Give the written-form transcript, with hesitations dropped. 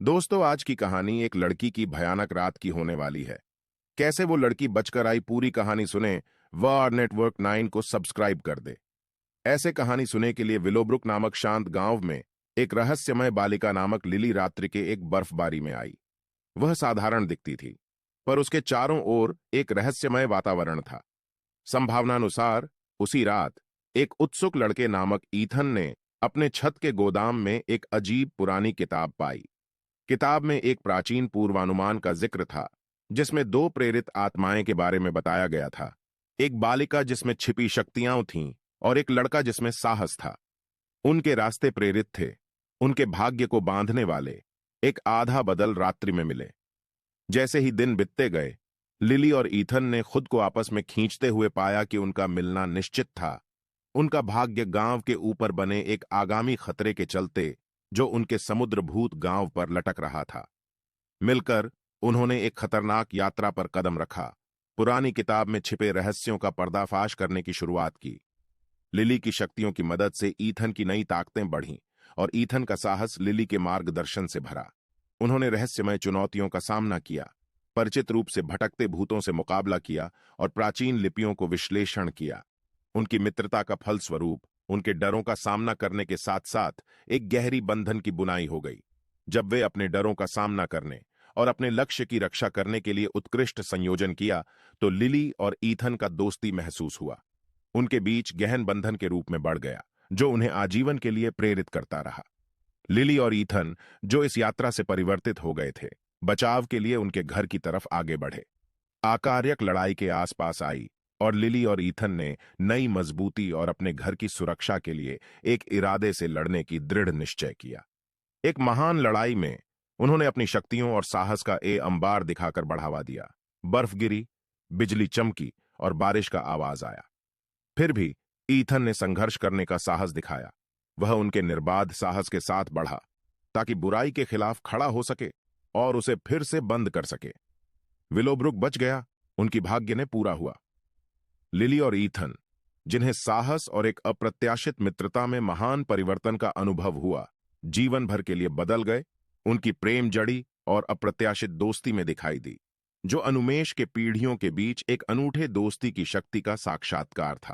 दोस्तों, आज की कहानी एक लड़की की भयानक रात की होने वाली है। कैसे वो लड़की बचकर आई, पूरी कहानी सुने। वार नेटवर्क 9 को सब्सक्राइब कर दे। ऐसे कहानी सुनने के लिए विलोब्रुक नामक शांत गांव में एक रहस्यमय बालिका नामक लिली रात्रि के एक बर्फबारी में आई। वह साधारण दिखती थी, पर उसके चारों ओर एक रहस्यमय वातावरण था। संभावनानुसार उसी रात एक उत्सुक लड़के नामक ईथन ने अपने छत के गोदाम में एक अजीब पुरानी किताब पाई। किताब में एक प्राचीन पूर्वानुमान का जिक्र था, जिसमें दो प्रेरित आत्माएं के बारे में बताया गया था। एक बालिका जिसमें छिपी शक्तियां थीं और एक लड़का जिसमें साहस था। उनके रास्ते प्रेरित थे, उनके भाग्य को बांधने वाले एक आधा बदल रात्रि में मिले। जैसे ही दिन बीतते गए, लिली और ईथन ने खुद को आपस में खींचते हुए पाया कि उनका मिलना निश्चित था। उनका भाग्य गांव के ऊपर बने एक आगामी खतरे के चलते, जो उनके समुद्रभूत गांव पर लटक रहा था। मिलकर उन्होंने एक खतरनाक यात्रा पर कदम रखा। पुरानी किताब में छिपे रहस्यों का पर्दाफाश करने की शुरुआत की। लिली की शक्तियों की मदद से ईथन की नई ताकतें बढ़ीं और ईथन का साहस लिली के मार्गदर्शन से भरा। उन्होंने रहस्यमय चुनौतियों का सामना किया, परिचित रूप से भटकते भूतों से मुकाबला किया और प्राचीन लिपियों को विश्लेषण किया। उनकी मित्रता का फलस्वरूप उनके डरों का सामना करने के साथ साथ एक गहरी बंधन की बुनाई हो गई। जब वे अपने डरों का सामना करने और अपने लक्ष्य की रक्षा करने के लिए उत्कृष्ट संयोजन किया, तो लिली और ईथन का दोस्ती महसूस हुआ। उनके बीच गहन बंधन के रूप में बढ़ गया, जो उन्हें आजीवन के लिए प्रेरित करता रहा। लिली और ईथन, जो इस यात्रा से परिवर्तित हो गए थे, बचाव के लिए उनके घर की तरफ आगे बढ़े। आकार्यक लड़ाई के आसपास आई और लिली और ईथन ने नई मजबूती और अपने घर की सुरक्षा के लिए एक इरादे से लड़ने की दृढ़ निश्चय किया। एक महान लड़ाई में उन्होंने अपनी शक्तियों और साहस का अंबार दिखाकर बढ़ावा दिया। बर्फ गिरी, बिजली चमकी और बारिश का आवाज आया। फिर भी ईथन ने संघर्ष करने का साहस दिखाया। वह उनके निर्बाध साहस के साथ बढ़ा, ताकि बुराई के खिलाफ खड़ा हो सके और उसे फिर से बंद कर सके। विलोब्रुक बच गया, उनकी भाग्य ने पूरा हुआ। लिली और ईथन, जिन्हें साहस और एक अप्रत्याशित मित्रता में महान परिवर्तन का अनुभव हुआ, जीवन भर के लिए बदल गए। उनकी प्रेम जड़ी और अप्रत्याशित दोस्ती में दिखाई दी, जो अनुमेश के पीढ़ियों के बीच एक अनूठे दोस्ती की शक्ति का साक्षात्कार था।